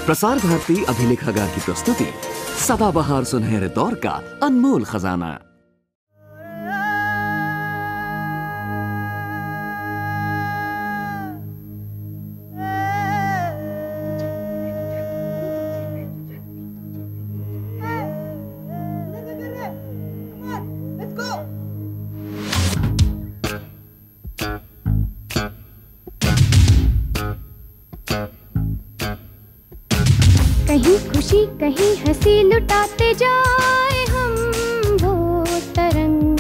प्रसार भारती अभिलेखागार की प्रस्तुति सदाबहार सुनहरे दौर का अनमोल खजाना। कहीं खुशी कहीं हंसी लुटाते जाए हम वो तरंग,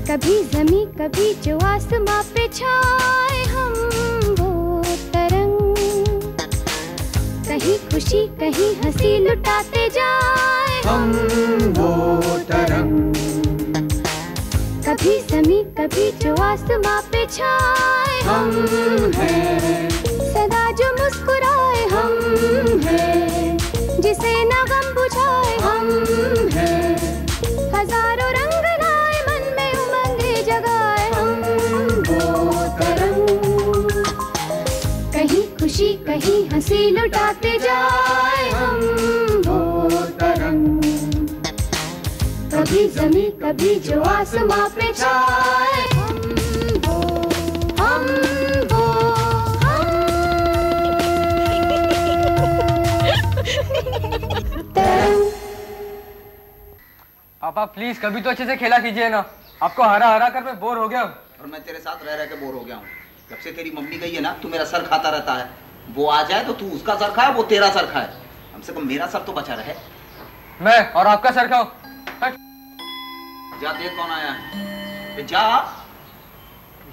कभी ज़मीं कभी जो आसमां पे छाए हम वो तरंग। कहीं खुशी कहीं हंसी लुटाते जाए हम वो तरंग, कभी ज़मीं कभी जो आसमां पे छाए हम हैं। सदा जो मुस्कुराए हम हैं, जिसे ना गम बुझाए हम हैं। हजारों रंग लाए मन में उमंगे जगाए हम वो तरंग। कहीं खुशी कहीं हंसी लुटाते जाए हम वो तरंग, कभी ज़मीं कभी जो आसमां पे छाए हम वो पापा प्लीज कभी तो अच्छे से खेला कीजिए ना, आपको हरा हरा कर मैं बोर हो गया हूँ। और मैं तेरे साथ रह रह के बोर हो गया हूँ। जब से तेरी मम्मी गई है ना, तू मेरा सर खाता रहता है। वो आ जाए तो तू उसका सर खाए, वो तेरा सर खाए, कम से कम मेरा सर तो बचा रहे। मैं और आपका सर खाऊं? जा देख कौन आया है। जा।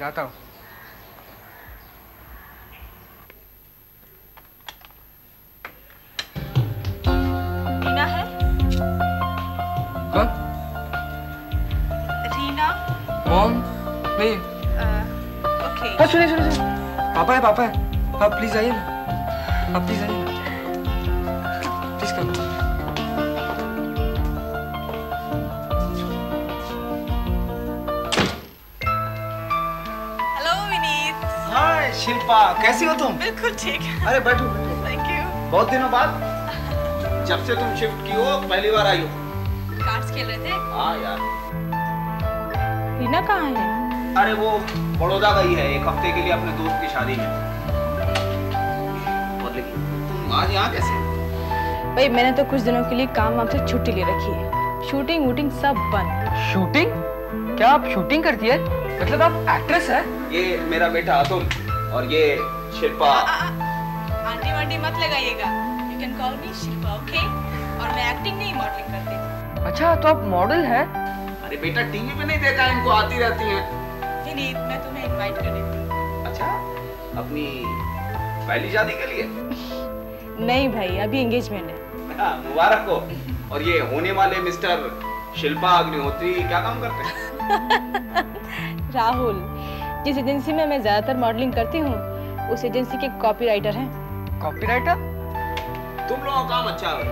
जाता हूँ। रीना है? कौन? रीना? मॉम? नहीं। ओके। सुनिए सुनिए सुनिए, पापा है पापा है। आप प्लीज आइए ना, आप प्लीज आइए ना, प्लीज करो। हेलो विनीत। हाय शिल्पा, कैसी हो तुम? बिल्कुल ठीक है। अरे बैठो। Thank you. बहुत दिनों बाद, जब से तुम शिफ्ट की हो पहली बार आई हो। कार्ड्स खेल रहे थे? हाँ यार। रीना कहाँ है? अरे वो बड़ौदा गई है एक हफ्ते के लिए अपने दोस्त की शादी में। और लेकिन तुम आज यहाँ कैसे? भाई मैंने तो कुछ दिनों के लिए काम वाम से छुट्टी ले रखी है। शूटिंग वूटिंग सब बंद। शूटिंग? क्या आप शूटिंग करती है? मतलब आप एक्ट्रेस है? ये मेरा बेटा अतुल और ये शिल्पा। आंटी वांटी मत लगाइएगा। You can call me Shilpa, okay? और मैं एक्टिंग नहीं मॉडलिंग करती। अच्छा तो आप मॉडल है? अरे बेटा टीवी पे नहीं देखा, इनको आती रहती हैं। विनीत मैं तुम्हें इनवाइट कर रही थी। अच्छा, अपनी पहली शादी के लिए? नहीं भाई अभी एंगेजमेंट है। हाँ, मुबारक हो। और ये होने वाले मिस्टर शिल्पा अग्निहोत्री क्या काम करते हैं? राहुल, जिस एजेंसी में मैं ज्यादातर मॉडलिंग करती हूँ उस एजेंसी के कॉपीराइटर हैं। कॉपीराइटर? तुम लोगों का काम अच्छा है।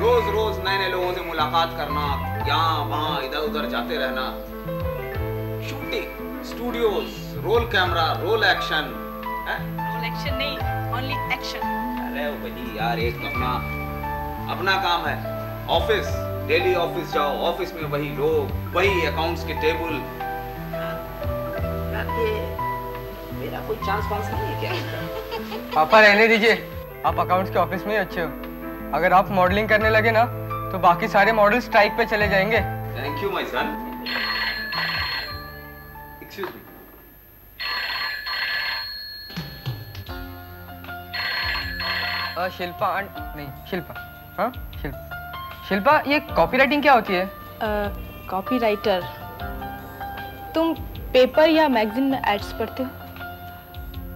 रोज रोज नए नए लोगों से मुलाकात करना, यहाँ वहाँ इधर उधर जाते रहना, shooting, studios, roll camera, roll action. Roll action नहीं, ओनली एक्शन। अरे वही यार, एक अपना काम है। ऑफिस, डेली ऑफिस जाओ, ऑफिस में वही लोग, वही अकाउंट्स के टेबल। मेरा कोई चांस पास नहीं है क्या? पापा रहने दीजिए, आप अकाउंट्स के ऑफिस में ही अच्छे हो। अगर आप मॉडलिंग करने लगे ना तो बाकी सारे मॉडल स्ट्राइक पे चले जाएंगे। Thank you my son. Excuse me. Shilpa नहीं शिल्पा, हाँ शिल्पा ये कॉपीराइटिंग क्या होती है? कॉपीराइटर, तुम पेपर या मैगजीन में एड्स पढ़ते हो,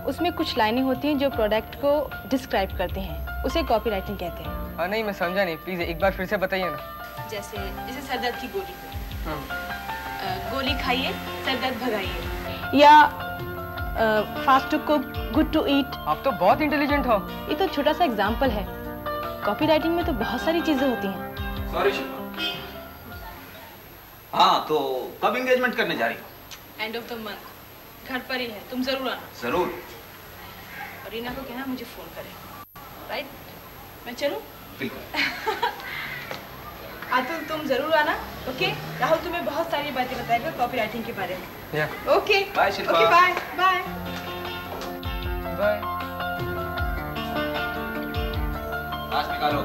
उसमें कुछ लाइनें होती हैं जो प्रोडक्ट को डिस्क्राइब करते हैं, उसे कॉपीराइटिंग कहते हैं। नहीं मैं समझा नहीं, प्लीज एक बार फिर से बताइए ना। जैसे जैसे सर दर्द की गोली, गोली खाइए सर दर्द भगाइए, या fast to cook good to eat. आप तो बहुत इंटेलिजेंट हो। ये तो छोटा सा एग्जाम्पल है, कॉपीराइटिंग में तो बहुत सारी चीजें होती हैं। सॉरी शिल्पा। हाँ तो कब एंगेजमेंट करने जा रही हो? एंड ऑफ द मंथ, घर पर ही है, तुम जरूर आना। जरूर। और रीना को कहना मुझे फोन करे। राइट? मैं चलूं? बिल्कुल। अतुल तुम जरूर आना, ओके? राहुल तुम्हें बहुत सारी बातें बताएगा कॉपी राइटिंग के बारे में। Okay bye Shilpa. Okay bye bye bye. आज निकालो।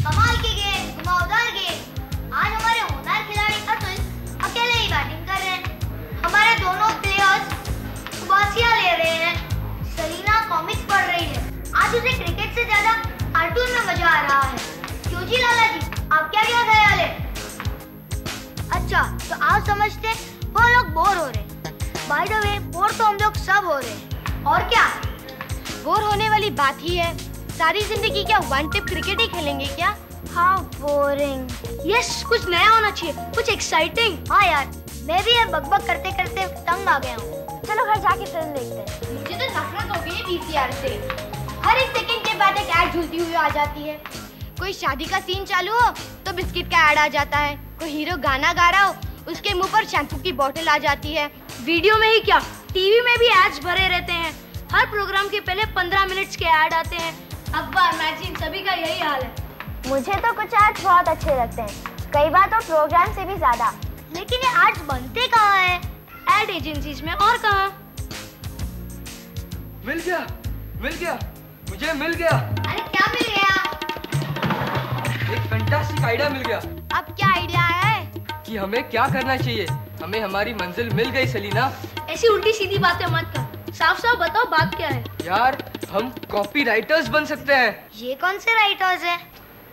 कमाल की गेम, घुमावदार गेम। आज हमारे होनहार खिलाड़ी अतुल अकेले ही बैटिंग कर रहे हैं। हमारे दोनों प्लेयर्स उबासियां ले रहे हैं। सलीना कॉमिक्स पढ़ रही है। आज उसे क्रिकेट से ज्यादा कार्टून में मजा आ रहा है। क्यों जी लाला जी, आपका क्या ख्याल है? अच्छा, तो आप समझते वो लोग बोर हो रहे हैं। बाय द वे, बोर तो हम लोग सब हो रहे हैं। और क्या बोर होने वाली बात ही है। सारी जिंदगी क्या वन टिप क्रिकेट ही खेलेंगे क्या? How boring. यस, कुछ नया होना चाहिए, कुछ एक्साइटिंग। हाँ यार, मैं भी यार बकबक करते करते तंग आ गया हूँ। चलो घर जाके फिल्म देखते हैं। मुझे तो नफरत हो गई है वीसीआर से। हर एक सेकंड के बाद एक ऐड झूलती हुई आ जाती है। कोई शादी का सीन चालू हो तो बिस्किट का ऐड आ जाता है। कोई हीरो गाना गा रहा हो, उसके मुंह पर शैम्पू की बोतल आ जाती है। वीडियो में ही क्या, टीवी में भी एड्स भरे रहते हैं। हर प्रोग्राम के पहले 15 मिनट्स के ऐड आते हैं। अखबार, मैगजीन, सभी का यही हाल है। मुझे तो कुछ एड्स बहुत अच्छे लगते हैं, कई बार तो प्रोग्राम से भी ज्यादा। लेकिन ये एड्स बनते कहाँ हैं? एड एजेंसीज में और कहाँ? मिल गया, मुझे मिल गया। अरे क्या मिल गया? एक फैंटास्टिक आइडिया मिल गया। अब क्या आइडिया है? कि हमें क्या करना चाहिए। हमें हमारी मंजिल मिल गई सलीना। ऐसी उल्टी सीधी बातें मत कर, साफ साफ बताओ बात क्या है। यार, हम कॉपी राइटर्स बन सकते हैं। ये कौन से राइटर्स हैं?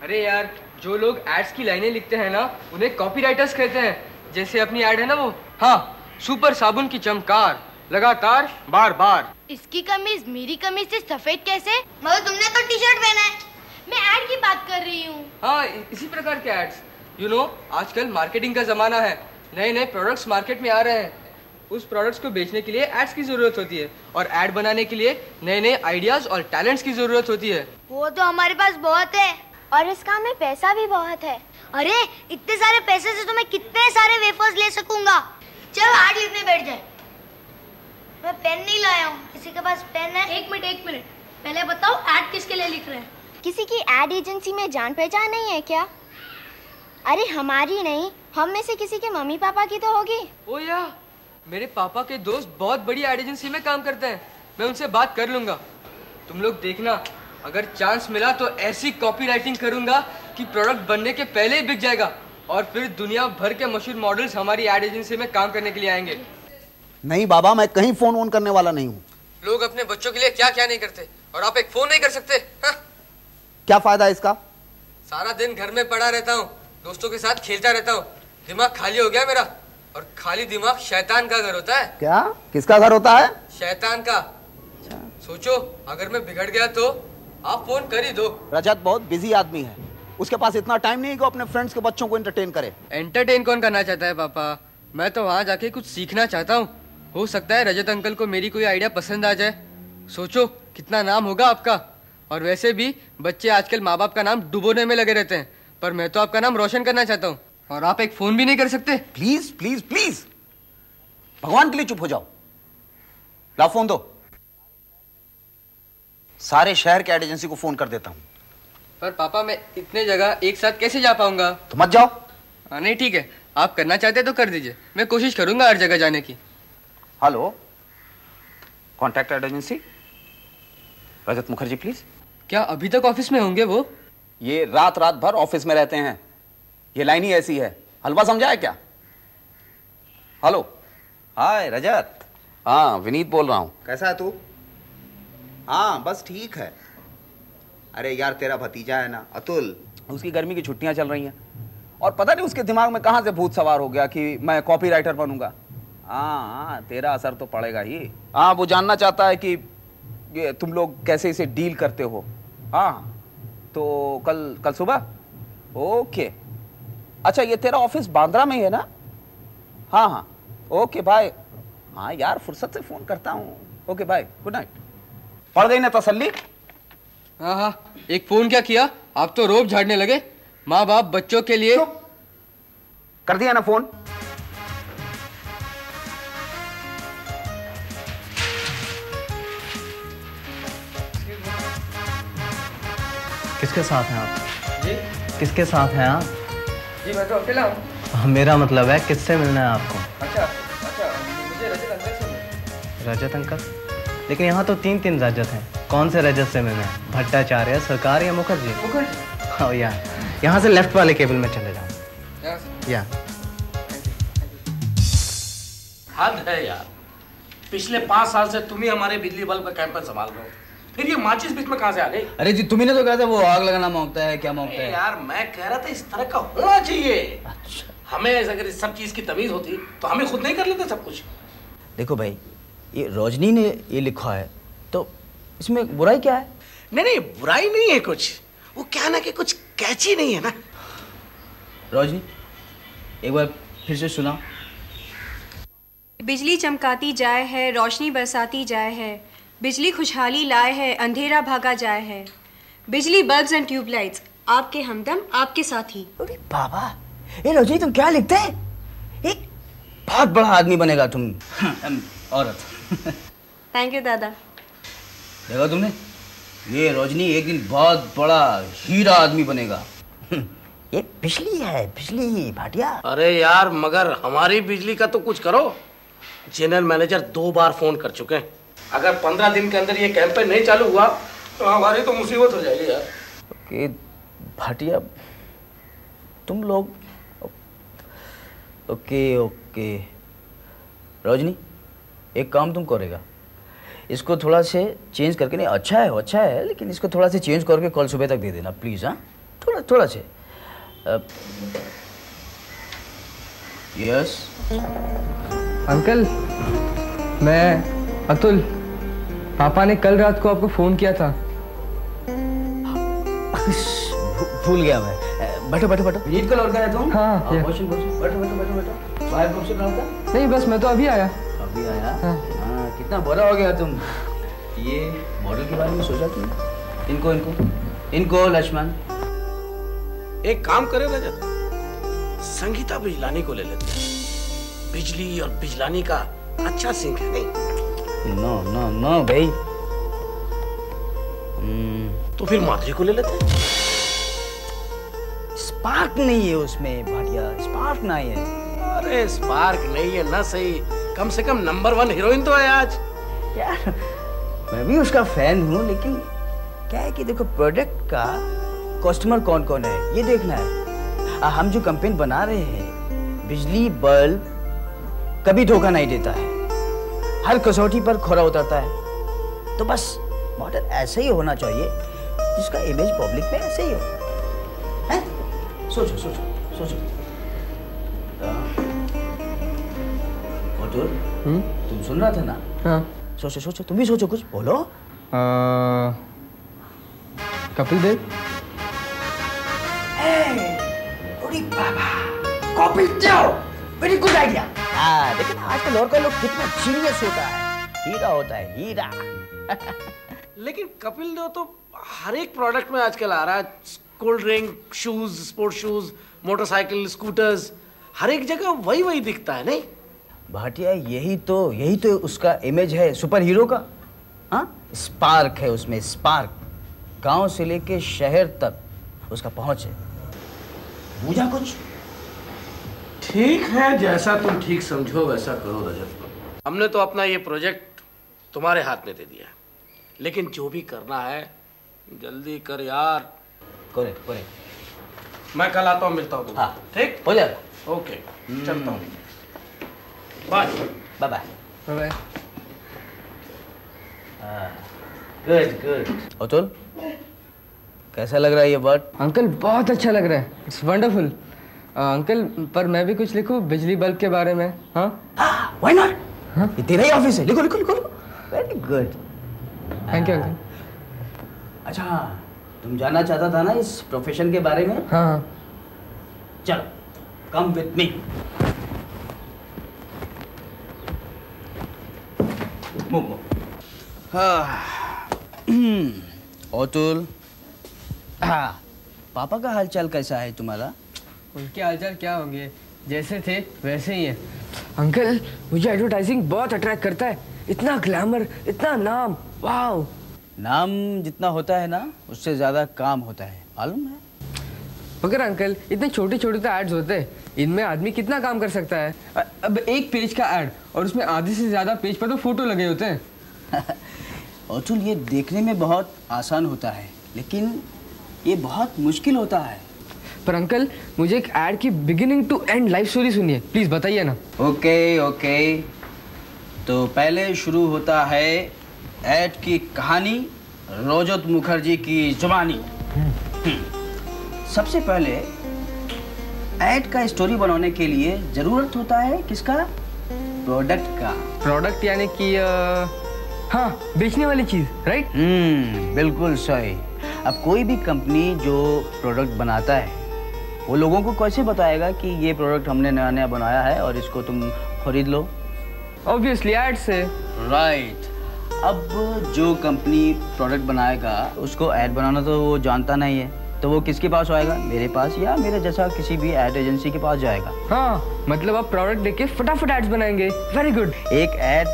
अरे यार, जो लोग एड्स की लाइनें लिखते हैं ना, उन्हें कॉपी राइटर्स कहते हैं। जैसे अपनी एड है ना वो, हाँ, सुपर साबुन की चमकार, लगातार बार बार। इसकी कमीज मेरी कमीज से सफेद कैसे? मगर तुमने तो टी शर्ट पहना है। मैं ऐड की बात कर रही हूँ। हाँ, इसी प्रकार के एड्स। यू नो, आजकल मार्केटिंग का जमाना है। नए नए प्रोडक्ट्स मार्केट में आ रहे हैं। उस प्रोडक्ट्स को बेचने के लिए एड्स की जरूरत होती है, और एड बनाने के लिए नए नए आइडियाज और टैलेंट्स की जरूरत होती है। वो तो हमारे पास बहुत है, और इस काम में पैसा भी बहुत है। अरे, इतने सारे पैसे से तो मैं कितने सारे वेफर्स ले सकूंगा। चलो ऐड लिखने बैठ जाए। मैं पेन नहीं लाया हूँ, किसी के पास पेन है? एक मिनट, पहले बताओ ऐड किसके लिए लिख रहे हैं? किसी की एड एजेंसी में जान पहचान नहीं है क्या? अरे हमारी नहीं, हम में से किसी के मम्मी पापा की तो होगी। ओ या, मेरे पापा के दोस्त बहुत बड़ी एड एजेंसी में काम करते हैं। मैं उनसे बात कर लूंगा। तुम लोग देखना, अगर चांस मिला तो ऐसी कॉपी राइटिंग करूंगा कि प्रोडक्ट बनने के पहले ही बिक जाएगा, और फिर दुनिया भर के मशहूर मॉडल्स हमारी एड एजेंसी में काम करने के लिए आएंगे। नहीं बाबा, मैं कहीं फोन ऑन करने वाला नहीं हूँ। लोग अपने बच्चों के लिए क्या क्या नहीं करते, और आप एक फोन नहीं कर सकते? हाँ? क्या फायदा इसका? सारा दिन घर में पड़ा रहता हूँ, दोस्तों के साथ खेलता रहता हूँ। दिमाग खाली हो गया मेरा, और खाली दिमाग शैतान का घर होता है। क्या? किसका घर होता है? शैतान का। सोचो, अगर मैं बिगड़ गया तो आप फोन कर ही दो। रजत बहुत बिजी आदमी है, उसके पास इतना टाइम नहीं है कि अपने फ्रेंड्स के बच्चों को एंटरटेन करे। एंटरटेन कौन करना चाहता है पापा? मैं तो वहाँ जाके कुछ सीखना चाहता हूँ। हो सकता है रजत अंकल को मेरी कोई आइडिया पसंद आ जाए। सोचो कितना नाम होगा आपका। और वैसे भी बच्चे आजकल माँ बाप का नाम डुबोने में लगे रहते हैं, पर मैं तो आपका नाम रोशन करना चाहता हूँ। और आप एक फोन भी नहीं कर सकते? प्लीज प्लीज प्लीज, भगवान के लिए चुप हो जाओ। ला फोन दो। सारे शहर के एड एजेंसी को फोन कर देता हूँ। पर पापा, मैं इतने जगह एक साथ कैसे जा पाऊंगा? तो मत जाओ। नहीं, ठीक है, आप करना चाहते तो कर दीजिए। मैं कोशिश करूंगा हर जगह जाने की। Hello, contact ad agency, Rajat Mukherjee please. क्या अभी तक ऑफिस में होंगे वो? ये रात रात भर ऑफिस में रहते हैं, ये लाइन ही ऐसी है। हलवा समझा है क्या? हेलो, हाय रजत। हाँ, विनीत बोल रहा हूँ। कैसा है तू? हाँ बस ठीक है। अरे यार, तेरा भतीजा है ना अतुल, उसकी गर्मी की छुट्टियां चल रही हैं, और पता नहीं उसके दिमाग में कहाँ से भूत सवार हो गया कि मैं कॉपी राइटर बनूंगा। हाँ, तेरा असर तो पड़ेगा ही। हाँ, वो जानना चाहता है कि ये तुम लोग कैसे इसे डील करते हो। हाँ, तो कल सुबह? ओके। अच्छा, ये तेरा ऑफिस बांद्रा में ही है ना? हाँ हाँ, ओके बाय। हाँ यार, फुर्सत से फोन करता हूँ। Okay bye, good night. पड़ गई ना तसल्ली? हाँ हाँ, एक फोन क्या किया, आप तो रोब झाड़ने लगे। माँ बाप बच्चों के लिए कर दिया ना फोन? किसके साथ हैं आप? जी किसके साथ हैं आप? जी मैं तो अकेला हूँ। मेरा मतलब है किससे मिलना है आपको? अच्छा अच्छा, मुझे रजत अंकल से मिलना। रजत अंकल? लेकिन यहाँ तो 3 रजत हैं। कौन से रजत से मिलना है? भट्टाचार्य, सरकार या मुखर्जी? मुखर्जी। हाँ यहाँ से लेफ्ट वाले केबल में चले जाओ। यहाँ से? या हद है यार, पिछले 5 साल से तुम ही हमारे बिजली बल्ब का कैंपस संभाल रहे हो, फिर ये माचिस बीच में कहां से आ गई? अरे जी तुम्ही ने तो कहा था वो आग लगाना मांगता है, क्या मांगता है? यार मैं कह रहा था इस तरह का होना चाहिए। अच्छा। हमें अगर इस सब चीज की तमीज होती तो हमें खुद नहीं कर लेते सब कुछ। देखो भाई, ये रोशनी ने ये लिखा है तो इसमें बुराई क्या है? नहीं बुराई नहीं है कुछ, वो क्या ना कि कुछ कैची नहीं है ना। रोशनी एक बार फिर से सुनाओ। बिजली चमकाती जाए है, रोशनी बरसाती जाए है, बिजली खुशहाली लाए है, अंधेरा भागा जाए है, बिजली बल्ब्स एंड ट्यूबलाइट्स, आपके हमदम आपके साथी। अरे बाबा, ये रोशनी तुम क्या लिखते हैं? एक बहुत बड़ा आदमी बनेगा तुम। औरत। थैंक यू दादा। देखा तुमने, ये रोशनी एक दिन बहुत बड़ा हीरा आदमी बनेगा। ये बिजली है, बिजली भाटिया। अरे यार मगर हमारी बिजली का तो कुछ करो। जनरल मैनेजर 2 बार फोन कर चुके हैं, अगर 15 दिन के अंदर ये कैंपेन नहीं चालू हुआ तो हमारी तो मुसीबत हो जाएगी यार। ओके भाटिया, तुम लोग ओके रोशनी एक काम तुम करेगा, इसको थोड़ा से चेंज करके, नहीं अच्छा है लेकिन इसको थोड़ा से चेंज करके कल सुबह तक दे देना प्लीज। हाँ थोड़ा से। यस अंकल, मैं अतुल। पापा ने कल रात को आपको फोन किया था। भूल गया मैं। बैठो रीड कल और क्या है तुम? हाँ बैठो। साहब कब से कहा था? नहीं बस मैं तो अभी आया। हाँ, कितना बड़ा हो गया तुम। ये मॉडल के बारे में सोचा तुमने? इनको लक्ष्मण एक काम करे रजत, संगीता बिजलानी को ले लेते हैं। बिजली और बिजलानी का अच्छा सिंक है नहीं? नो भाई। तो फिर माधुरी को ले लेते हैं। स्पार्क नहीं है उसमें भाटिया, स्पार्क नहीं है। अरे स्पार्क नहीं है ना सही, कम से कम नंबर 1 हीरोइन तो है आज। यार मैं भी उसका फैन हूँ, लेकिन क्या है कि देखो प्रोडक्ट का कस्टमर कौन है ये देखना है। हम जो कंपेन बना रहे हैं, बिजली बल्ब कभी धोखा नहीं देता है, हर कसौटी पर खरा उतरता है। तो बस मॉडल ऐसे ही होना चाहिए जिसका इमेज पब्लिक में ऐसे ही हो। हैं? सोचो। तुम सुन रहा था ना? हाँ। सोचो, तुम भी सोचो, कुछ बोलो। Kapil Dev. Kapil Dev, very good idea. लेकिन आजकल और लोग कितना जीनियस होता है, हीरा होता है, हीरा। लेकिन कपिल देव तो हर एक प्रोडक्ट में आजकल आ रहा है। Cold drink, shoes, sports shoes, motorcycle, scooters, हर एक जगह वही दिखता है नहीं? भाटिया यही तो उसका इमेज है सुपर हीरो का। हाँ, स्पार्क है उसमें, स्पार्क। गांव से लेके शहर तक उसका पहुंच है। बुझा कुछ? ठीक है, जैसा तुम ठीक समझो वैसा करो रजत। हमने तो अपना ये प्रोजेक्ट तुम्हारे हाथ में दे दिया है, लेकिन जो भी करना है जल्दी कर यार। करेक्ट। मैं कल आता हूँ, मिलता हूँ। हाँ ठीक हो जाएगा। ओके, चलता हूँ। बाय। गुड। अतुल कैसा लग रहा है ये वर्ड? अंकल बहुत अच्छा लग रहा है, इट्स वंडरफुल। अंकल पर मैं भी कुछ लिखूं बिजली बल्ब के बारे में? हाँ व्हाई नॉट? ये तेरा ही ऑफिस है, लिखो। Very good, thank you uncle. अच्छा, तुम जानना चाहता था ना इस प्रोफेशन के बारे में? हाँ। चलो, कम विथ मी। अतुल, पापा का हालचाल कैसा है तुम्हारा? उनके हालचाल क्या होंगे, जैसे थे वैसे ही है। अंकल मुझे एडवर्टाइजिंग बहुत अट्रैक्ट करता है, इतना ग्लैमर, इतना नाम, वाओ। नाम जितना होता है ना उससे ज़्यादा काम होता है, मालूम है? मगर अंकल इतने छोटे छोटे तो एड्स होते हैं, इनमें आदमी कितना काम कर सकता है। अब एक पेज का एड और उसमें आधे से ज़्यादा पेज पर तो फोटो लगे होते हैं। अतुल, ये देखने में बहुत आसान होता है लेकिन ये बहुत मुश्किल होता है। पर अंकल मुझे एक एड की beginning to end life story सुनिए, प्लीज़ बताइए ना। ओके, तो पहले शुरू होता है एड की कहानी, रोजत मुखर्जी की जुबानी। सबसे पहले एड का स्टोरी बनाने के लिए जरूरत होता है किसका? प्रोडक्ट का। प्रोडक्ट यानी कि हाँ, बेचने वाली चीज, राइट? बिल्कुल सही। अब कोई भी कंपनी जो प्रोडक्ट बनाता है वो लोगों को कैसे बताएगा कि ये प्रोडक्ट हमने नया नया बनाया है और इसको तुम खरीद लो? ऑब्वियसली एड से। राइट। अब जो कंपनी प्रोडक्ट बनाएगा उसको ऐड बनाना तो वो जानता नहीं है, तो वो किसके पास आएगा? मेरे पास या मेरे जैसा किसी भी ऐड एजेंसी के पास जाएगा। हाँ, मतलब आप प्रोडक्ट देख के फटाफट एड्स बनाएंगे। Very good. एक ऐड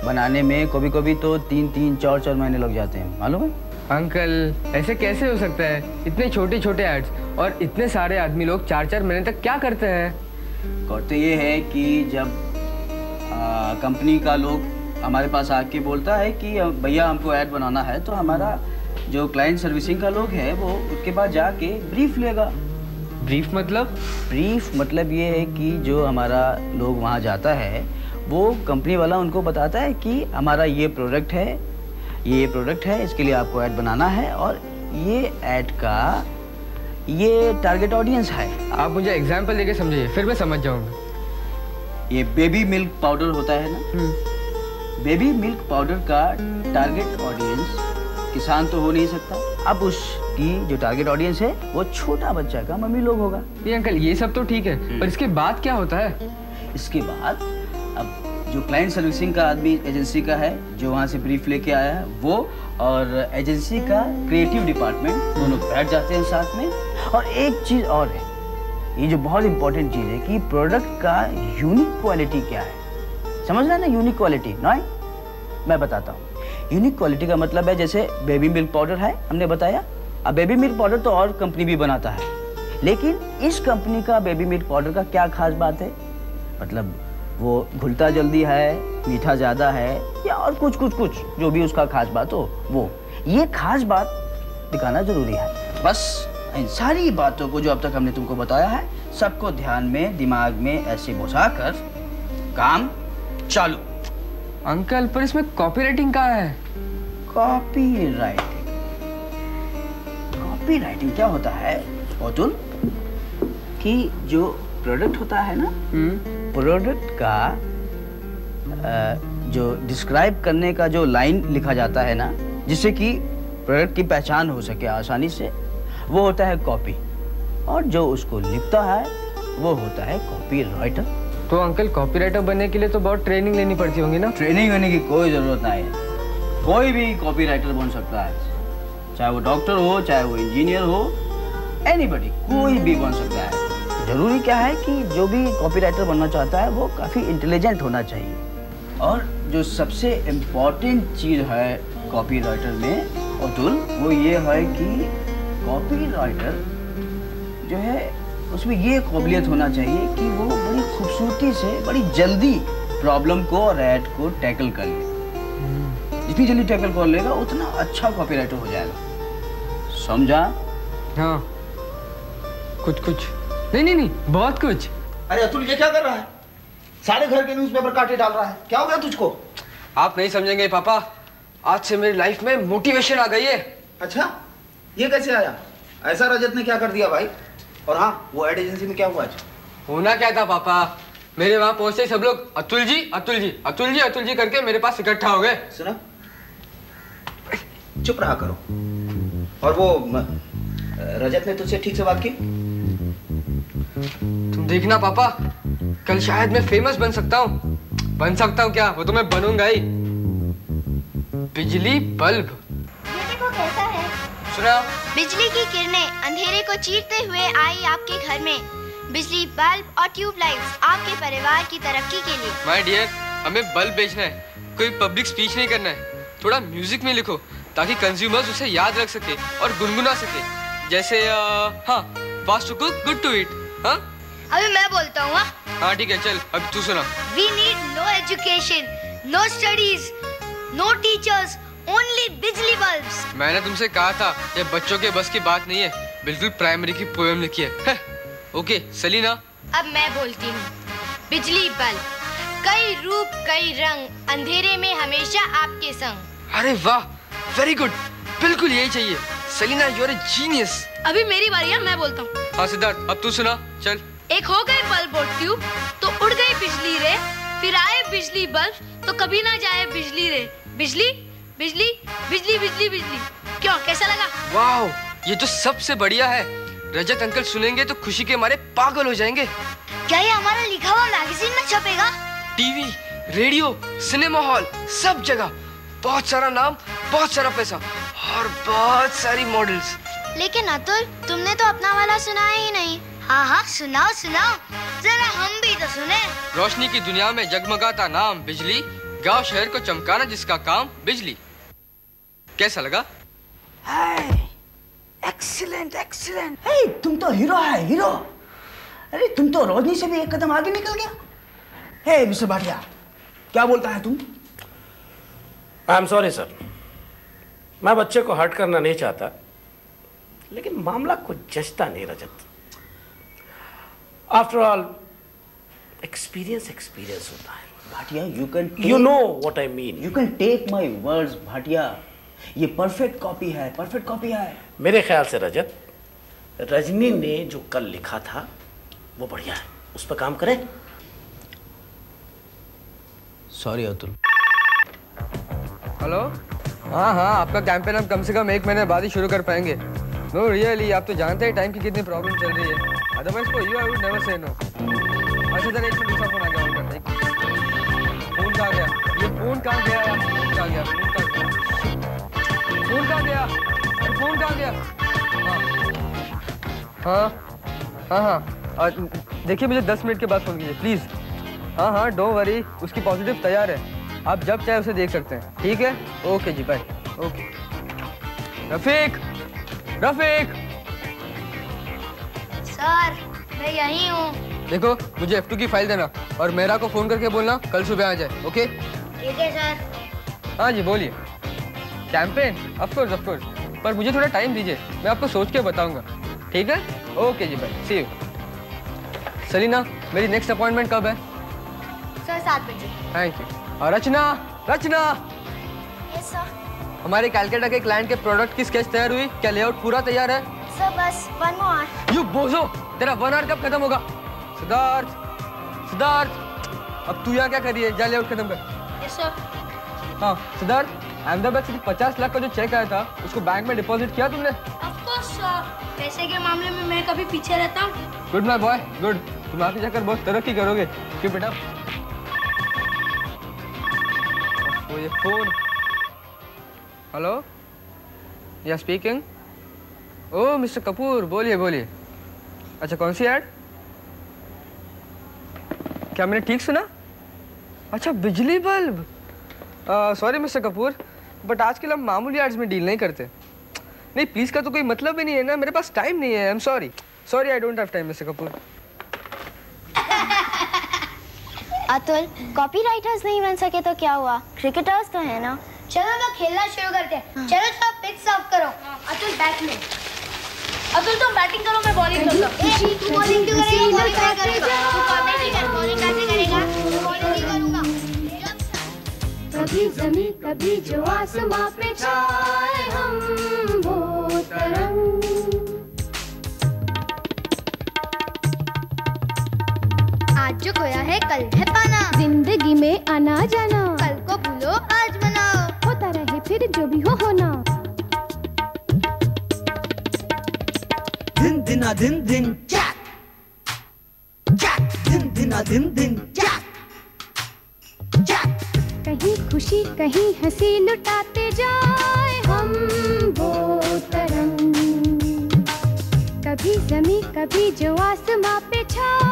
बनाने में कभी कभी तो 3-4 महीने लग जाते हैं, मालूम है? अंकल ऐसे कैसे हो सकता है? इतने छोटे छोटे एड्स और इतने सारे आदमी लोग 4-4 महीने तक क्या करते हैं? करते ये है कि जब कंपनी का लोग हमारे पास आके बोलता है कि भैया हमको ऐड बनाना है, तो हमारा जो क्लाइंट सर्विसिंग का लोग है वो उसके पास जाके ब्रीफ लेगा। ब्रीफ मतलब? ब्रीफ मतलब ये है कि जो हमारा लोग वहाँ जाता है वो कंपनी वाला उनको बताता है कि हमारा ये प्रोडक्ट है, इसके लिए आपको ऐड बनाना है और ये ऐड का ये टारगेट ऑडियंस है। आप मुझे एग्जांपल देके समझिए, फिर मैं समझ जाऊंगा। ये बेबी मिल्क पाउडर होता है ना, बेबी मिल्क पाउडर का टारगेट ऑडियंस किसान तो हो नहीं सकता। अब उसकी जो टारगेट ऑडियंस है वो छोटा बच्चा का मम्मी लोग होगा। ये अंकल ये सब तो ठीक है, पर इसके बाद क्या होता है? इसके बाद अब जो क्लाइंट सर्विसिंग का आदमी एजेंसी का है, जो वहाँ से ब्रीफ लेके आया है, वो और एजेंसी का क्रिएटिव डिपार्टमेंट दोनों बैठ जाते हैं साथ में। और एक चीज़ और है, ये जो बहुत इंपॉर्टेंट चीज़ है कि प्रोडक्ट का यूनिक क्वालिटी क्या है। समझ रहे हैं ना यूनिक क्वालिटी? नहीं, मैं बताता हूँ। यूनिक क्वालिटी का मतलब है जैसे बेबी मिल्क पाउडर है, हमने बताया। अब बेबी मिल्क पाउडर तो और कंपनी भी बनाता है, लेकिन इस कंपनी का बेबी मिल्क पाउडर का क्या खास बात है? मतलब वो घुलता जल्दी है, मीठा ज़्यादा है, या और कुछ जो भी उसका खास बात हो, वो ये खास बात दिखाना जरूरी है। बस इन सारी बातों को जो अब तक हमने तुमको बताया है, सबको ध्यान में दिमाग में ऐसे घुसाकर काम चालू। अंकल पर इसमें कॉपीराइटिंग कहाँ है? कॉपीराइटिंग क्या होता है अतुल, कि जो प्रोडक्ट होता है ना, प्रोडक्ट का जो डिस्क्राइब करने का जो लाइन लिखा जाता है ना, जिससे कि प्रोडक्ट की पहचान हो सके आसानी से, वो होता है कॉपी। और जो उसको लिखता है वो होता है कॉपीराइटर। तो अंकल कॉपीराइटर बनने के लिए तो बहुत ट्रेनिंग लेनी पड़ती होगी ना? ट्रेनिंग लेने की कोई जरूरत नहीं है, कोई भी कॉपीराइटर बन सकता है, चाहे वो डॉक्टर हो, चाहे वो इंजीनियर हो, एनीबॉडी, कोई भी बन सकता है। जरूरी क्या है कि जो भी कॉपीराइटर बनना चाहता है वो काफ़ी इंटेलिजेंट होना चाहिए। और जो सबसे इम्पोर्टेंट चीज़ है कॉपीराइटर में अतुल, वो ये है कि कॉपीराइटर जो है उसमें ये काबिलियत होना चाहिए कि वो बड़ी खूबसूरती से, बड़ी जल्दी प्रॉब्लम को और ऐड को टैकल कर ले। जितनी जल्दी टैकल कर लेगा उतना अच्छा कॉपीराइटर हो जाएगा। समझा? हाँ, कुछ नहीं, बहुत कुछ। अरे अतुल ये क्या कर रहा है? सारे घर के न्यूज़पेपर काटे डाल रहा है, क्या हो गया तुझको? आप नहीं समझेंगे पापा, आज से मेरी लाइफ में मोटिवेशन आ गई है। अच्छा, ये कैसे आया? ऐसा रजत ने क्या कर दिया भाई? और हाँ, वो एड एजेंसी में क्या हुआ आज? होना क्या था पापा, मेरे वहाँ पहुँचते सब लोग अतुल जी करके मेरे पास इकट्ठा हो गए। सुना, चुप रहा करो। और वो रजत ने तुझसे ठीक से बात की? तुम देखना पापा, कल शायद मैं फेमस बन सकता हूँ क्या, वो तो मैं बनूंगा ही। बिजली बल्ब, ये देखो कैसा है। सुना? बिजली की किरणें अंधेरे को चीरते हुए आई आपके घर में। बिजली बल्ब और ट्यूबलाइट्स आपके परिवार की तरक्की के लिए। माय डियर, हमें बल्ब बेचना है, कोई पब्लिक स्पीच नहीं करना है। थोड़ा म्यूजिक में लिखो ताकि कंज्यूमर्स उसे याद रख सके और गुनगुना सके। जैसे हाँ, fast to cook good to eat. हाँ अभी मैं बोलता हूँ। हाँ ठीक है, चल अब तू सुना। We need no education, no studies, no teachers, only बिजली बल्ब्स। मैंने तुमसे कहा था ये बच्चों के बस की बात नहीं है, बिल्कुल प्राइमरी की पोएम लिखी है। ओके सलीना। अब मैं बोलती हूँ। बिजली बल्ब, कई रूप कई रंग, अंधेरे में हमेशा आपके संग। अरे वाह, वेरी गुड, बिल्कुल यही चाहिए। Salina you are a genius. अभी मेरी बारी है, मैं बोलता हूँ। हाँ सिद्धार्थ, अब तू सुना, चल। एक हो गए बल्ब और ट्यूब तो उड़ गई बिजली रे, फिर आए बिजली बल्ब तो कभी ना जाए बिजली रे। बिजली बिजली बिजली बिजली बिजली। क्यों, कैसा लगा? वाह, ये तो सबसे बढ़िया है। रजत अंकल सुनेंगे तो खुशी के मारे पागल हो जाएंगे। क्या ये हमारा लिखा हुआ मैगजीन में छपेगा? टीवी, रेडियो, सिनेमा हॉल, सब जगह। बहुत सारा नाम, बहुत सारा पैसा और बहुत सारी मॉडल्स। लेकिन अतुल, तुमने तो अपना वाला सुनाया ही नहीं। हाँ हाँ सुनाओ सुनाओ, जरा हम भी तो सुने। रोशनी की दुनिया में जगमगाता नाम बिजली, गांव शहर को चमकाना जिसका काम बिजली। कैसा लगा? Excellent excellent. हे, तुम तो हीरो है, हीरो। अरे तुम तो रोशनी से भी एक कदम आगे निकल गया। हे मिस्टर भाटिया, क्या बोलता है तुम? आई एम सॉरी सर, मैं बच्चे को हर्ट करना नहीं चाहता, लेकिन मामला कुछ जचता नहीं रजत। आफ्टर ऑल एक्सपीरियंस एक्सपीरियंस होता है। Bhatia, you know what I mean. You can take my words, Bhatia. ये परफेक्ट कॉपी है, परफेक्ट कॉपी है। मेरे ख्याल से रजत, रजनी ने जो कल लिखा था वो बढ़िया है, उस पर काम करें। सॉरी अतुल। हेलो। हाँ हाँ, आपका कैंपेन हम कम से कम 1 महीने बाद ही शुरू कर पाएंगे। नो रियली, आप तो जानते हैं टाइम की कितनी प्रॉब्लम चल रही है। Otherwise for you I would never say no. अच्छा जरा एक मिनट, दूसरा फोन आ गया, ऑन करते हैं। फोन कहाँ गया? ये फोन कहाँ गया यार? फोन कहाँ गया? फोन कहाँ गया? फोन कहाँ गया? हाँ हाँ हाँ, देखिए मुझे 10 मिनट के बाद फोन कीजिए प्लीज। हाँ हाँ डोंट वरी, उसकी पॉजिटिव तैयार है, आप जब चाहे उसे देख सकते हैं। ठीक है, ओके जी, bye. Okay. Rafiq, Rafiq. Sir मैं यहीं हूँ। देखो मुझे F2 की फाइल देना और मेरा को फोन करके बोलना कल सुबह आ जाए। ओके ठीक है सर। हाँ जी बोलिए। कैंपेन ऑफ कोर्स, पर मुझे थोड़ा टाइम दीजिए, मैं आपको सोच के बताऊंगा। ठीक है, okay ji, bye, see you. Salina, मेरी नेक्स्ट अपॉइंटमेंट कब है? सर 7 बजे। Thank you. और रचना, रचना। Yes sir. हमारे कैलकाटा के क्लाइंट के प्रोडक्ट की स्केच तैयार हुई? क्या लेआउट पूरा तैयार है? सर बस 1 more hour। यू बोझो, तेरा 1 hour कब खत्म होगा? सिद्धार्थ, सिद्धार्थ, अब तू यहाँ क्या कर रही है? जा लेआउट खत्म कर। Yes sir. हाँ सिद्धार्थ, अहमदाबाद से 50 लाख का जो चेक आया था उसको बैंक में डिपॉजिट किया तुमने? ऑफ कोर्स सर, पैसे के मामले में मैं कभी पीछे रहता हूँ। Good my boy, good. तुम आगे जाकर बहुत तरक्की करोगे। क्यों बेटा? वो ये फोन। हेलो, या स्पीकिंग। ओह मिस्टर कपूर, बोलिए बोलिए। अच्छा कौन सी ऐड? क्या मैंने ठीक सुना? अच्छा बिजली bulb. Sorry mister Kapoor, but आजकल हम मामूली एड्स में डील नहीं करते। नहीं प्लीज का तो कोई मतलब ही नहीं है ना, मेरे पास टाइम नहीं है। I am sorry, sorry I don't have time mister Kapoor. Atul, copywriters नहीं बन सके तो क्या हुआ? क्रिकेटर्स तो है ना। चलो तो खेलना शुरू करते हैं। चलो तो पिच साफ करो। अतुल बैट में। अतुल तुम बैटिंग करो, मैं बॉलिंग करूंगा। तू बॉलिंग क्यों करेगा? बॉलिंग कैसे करेगा? तू बॉलिंग कैसे करेगा? बॉलिंग ही करूंगा। कभी ज़मीं कभी जो आसमां पे छाए हम वो तरंग। आज जो खोया है कल है पाना। जिंदगी में आना जाना, कल को भूलो आज मनाओ। होता रहे फिर जो भी हो होना। दिन दिना दिन दिन जैक जैक, दिन दिना दिन दिन जैक जैक। कहीं खुशी कहीं हंसी लुटाते जाए हम वो तरंग। कभी ज़मीं कभी जो आसमां पे छाए